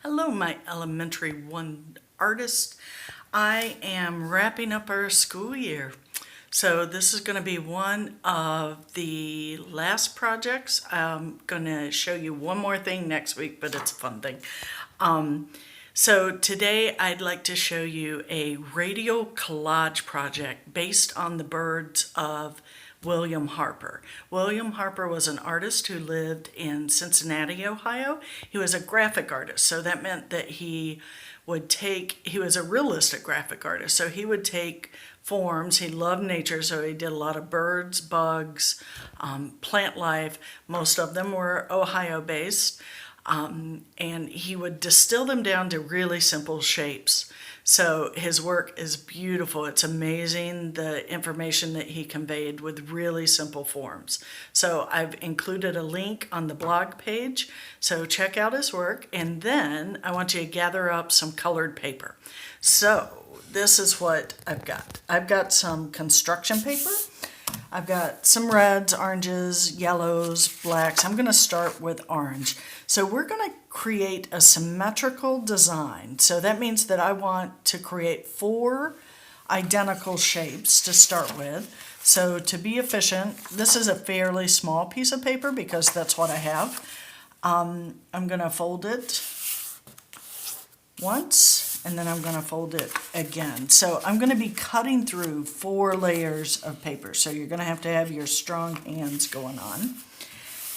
Hello, my elementary one artist. I am wrapping up our school year. So this is going to be one of the last projects. I'm going to show you one more thing next week, but it's a fun thing. So today I'd like to show you a radial collage project based on the birds of William Harper. William Harper was an artist who lived in Cincinnati, Ohio. He was a graphic artist, so that meant that he was a realistic graphic artist, so he would take forms. He loved nature, so he did a lot of birds, bugs, plant life. Most of them were Ohio based. And he would distill them down to really simple shapes. So his work is beautiful. It's amazing the information that he conveyed with really simple forms. So I've included a link on the blog page. So check out his work. And then I want you to gather up some colored paper. So this is what I've got. I've got some construction paper. I've got some reds, oranges, yellows, blacks. I'm going to start with orange. So we're going to create a symmetrical design. So that means that I want to create 4 identical shapes to start with. So to be efficient, this is a fairly small piece of paper because that's what I have. I'm going to fold it once, and then I'm going to fold it again. So I'm going to be cutting through 4 layers of paper. So you're going to have your strong hands going on.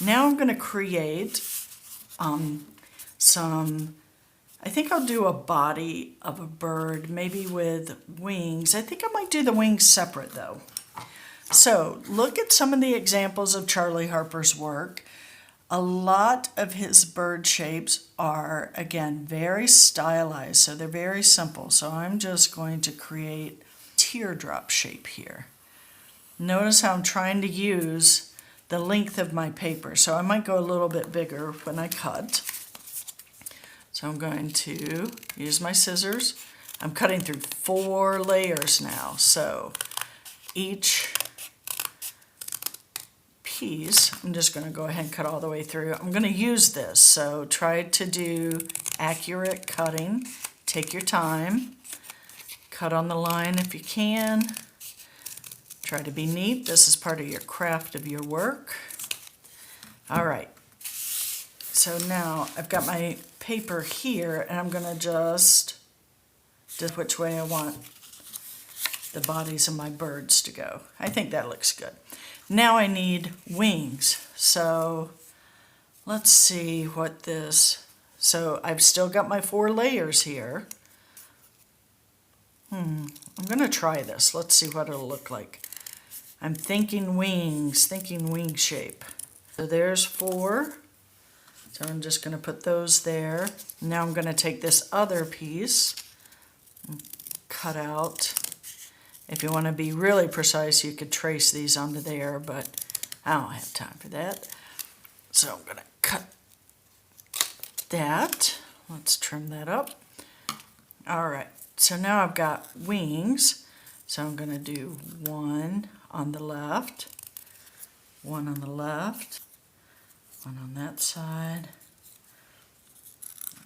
Now I'm going to create I think I'll do a body of a bird, maybe with wings. I think I might do the wings separate though. So look at some of the examples of Charley Harper's work. A lot of his bird shapes are, again, very stylized, so they're very simple. So I'm just going to create teardrop shape here. Notice how I'm trying to use the length of my paper, so I might go a little bit bigger when I cut. So I'm going to use my scissors. I'm cutting through 4 layers now, so each piece, I'm just going to go ahead and cut all the way through. I'm going to use this, so try to do accurate cutting. Take your time. Cut on the line if you can. Try to be neat. This is part of your craft of your work. All right. So now I've got my paper here, and I'm going to just which way I want the bodies of my birds to go. I think that looks good. Now I need wings. So let's see what this, so I've still got my 4 layers here. I'm going to try this. Let's see what it'll look like. I'm thinking wings, thinking wing shape. So there's 4. So I'm just going to put those there. Now I'm going to take this other piece and cut out. If you want to be really precise, you could trace these onto there, but I don't have time for that. So I'm going to cut that. Let's trim that up. All right, so now I've got wings. So I'm going to do 1 on the left, 1 on the left, 1 on that side,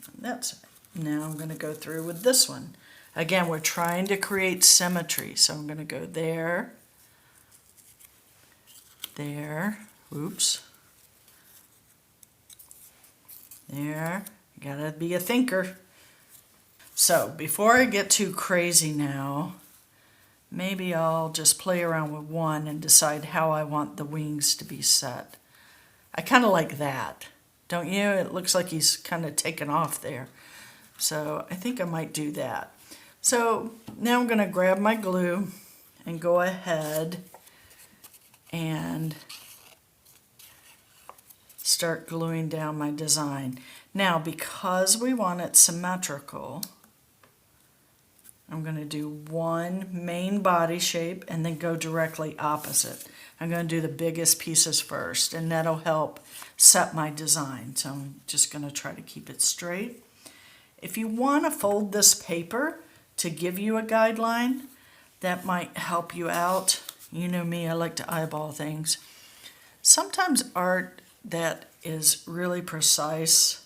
1 on that side. Now I'm going to go through with this one. Again, we're trying to create symmetry, so I'm going to go there, there, oops, there. You gotta be a thinker. So before I get too crazy now, maybe I'll just play around with 1 and decide how I want the wings to be set. I kind of like that, don't you? It looks like he's kind of taken off there. So I think I might do that. So now I'm going to grab my glue and go ahead and start gluing down my design. Now, because we want it symmetrical, I'm going to do 1 main body shape and then go directly opposite. I'm going to do the biggest pieces first, and that'll help set my design. So I'm just going to try to keep it straight. If you want to fold this paper to give you a guideline, that might help you out. You know me, I like to eyeball things. Sometimes art that is really precise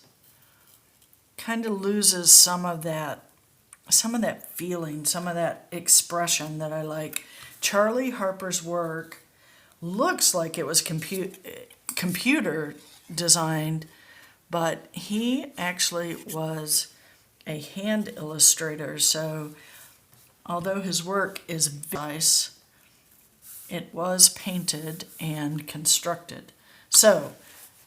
kind of loses some of that feeling, some of that expression that I like. Charley Harper's work looks like it was computer designed, but he actually was a hand illustrator. So although his work is nice, it was painted and constructed. So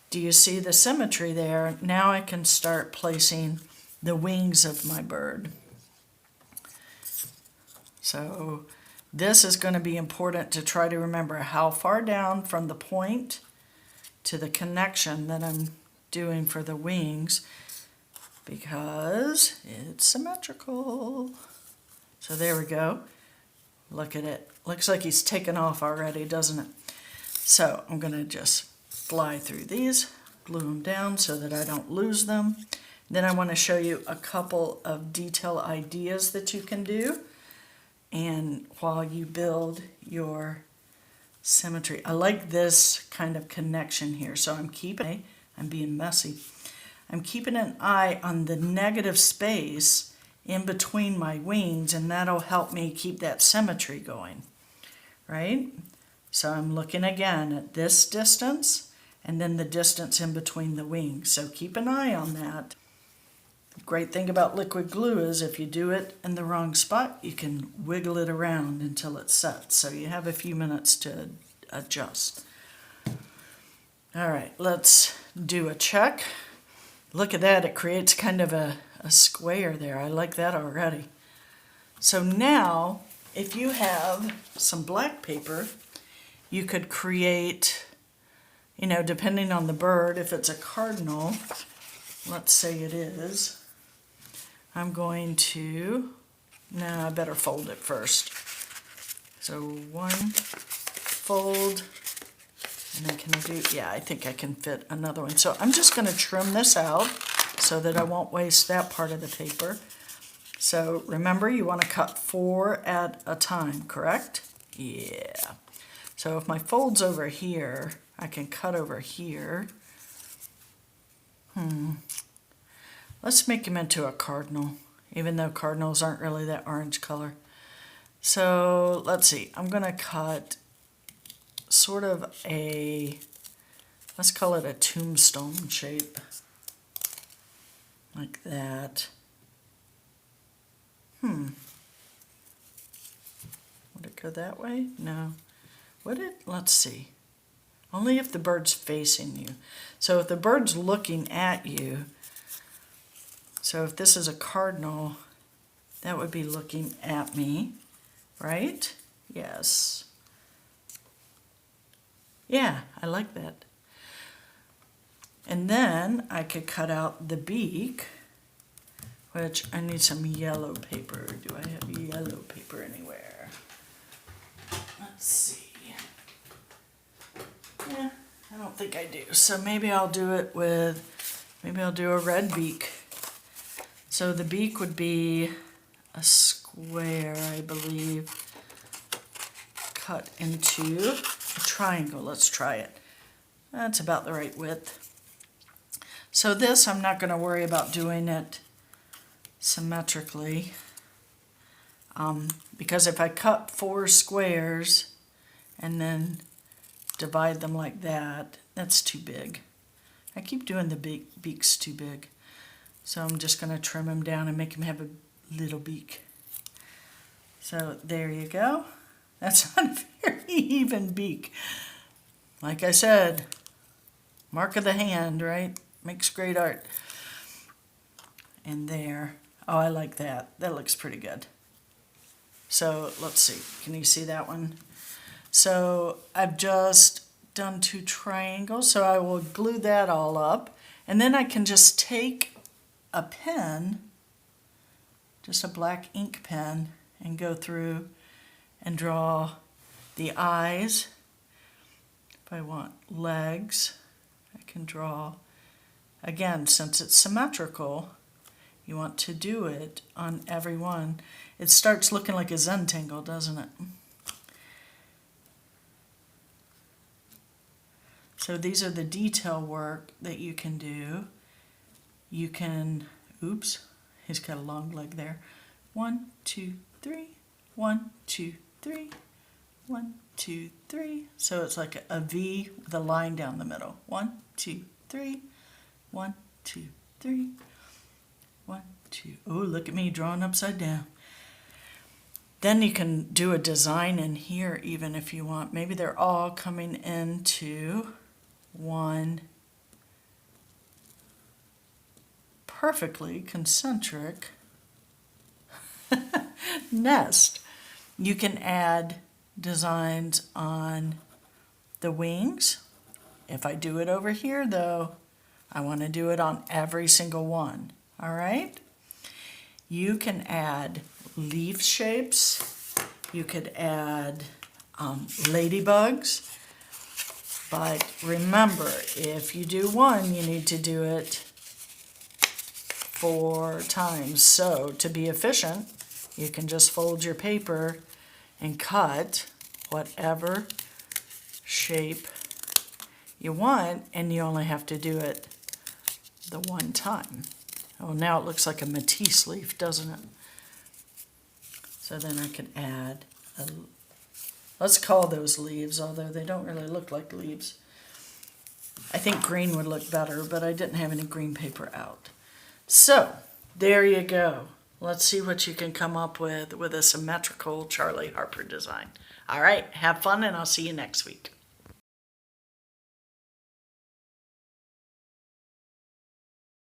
do you see the symmetry there? Now I can start placing the wings of my bird. So this is going to be important to try to remember how far down from the point to the connection that I'm doing for the wings, because it's symmetrical. So there we go. Look at it. Looks like he's taken off already, doesn't it? So I'm going to just fly through these, glue them down so that I don't lose them. Then I want to show you a couple of detail ideas that you can do, and while you build your symmetry. I like this kind of connection here, so I'm being messy. I'm keeping an eye on the negative space in between my wings, and that'll help me keep that symmetry going, right? So I'm looking again at this distance and then the distance in between the wings. So keep an eye on that. The great thing about liquid glue is if you do it in the wrong spot, you can wiggle it around until it sets. So you have a few minutes to adjust. All right, let's do a check. Look at that, it creates kind of a square there. I like that already. So now, if you have some black paper, you could create, depending on the bird, if it's a cardinal, let's say it is, I'm going to, I better fold it first. So one, fold, and then can I do, yeah, I think I can fit another one. So I'm just going to trim this out so that I won't waste that part of the paper. So remember, you want to cut 4 at a time, correct? Yeah. So if my fold's over here, I can cut over here. Let's make him into a cardinal, even though cardinals aren't really that orange color. So let's see, I'm going to cut sort of let's call it a tombstone shape. Like that. Would it go that way? No. Would it? Let's see. Only if the bird's facing you. So if the bird's looking at you, so if this is a cardinal, that would be looking at me, right? Yes. Yeah, I like that. And then I could cut out the beak, which I need some yellow paper. Do I have yellow paper anywhere? Let's see. Yeah, I don't think I do. So maybe I'll do it maybe I'll do a red beak. So the beak would be a square, I believe, cut into a triangle. Let's try it. That's about the right width. So this, I'm not going to worry about doing it symmetrically, because if I cut 4 squares and then divide them like that, that's too big. I keep doing the beaks too big. So I'm just going to trim him down and make him have a little beak. So there you go. That's not a very even beak. Like I said, mark of the hand, right? Makes great art. And there. Oh, I like that. That looks pretty good. So let's see. Can you see that one? So I've just done 2 triangles. So I will glue that all up. And then I can just take a pen, just a black ink pen, and go through and draw the eyes. If I want legs, I can draw. Again, since it's symmetrical, you want to do it on every one. It starts looking like a Zentangle, doesn't it? So these are the detail work that you can do. You can Oops, he's got a long leg there. 1, 2, 3, 1, 2, 3, 1, 2, 3. So it's like a V with a line down the middle. 1, 2, 3, 1, 2, 3, 1, 2. Oh, look at me drawing upside down. Then you can do a design in here even if you want. Maybe they're all coming into one perfectly concentric nest. You can add designs on the wings. If I do it over here though, I want to do it on every single one. All right? You can add leaf shapes. You could add ladybugs. But remember, if you do one, you need to do it 4 times. So to be efficient, you can just fold your paper and cut whatever shape you want, and you only have to do it the one time. Oh, now it looks like a Matisse leaf, doesn't it? So then I could add let's call those leaves, although they don't really look like leaves. I think green would look better, but I didn't have any green paper out. So there you go. Let's see what you can come up with a symmetrical Charley Harper design. All right, have fun, and I'll see you next week.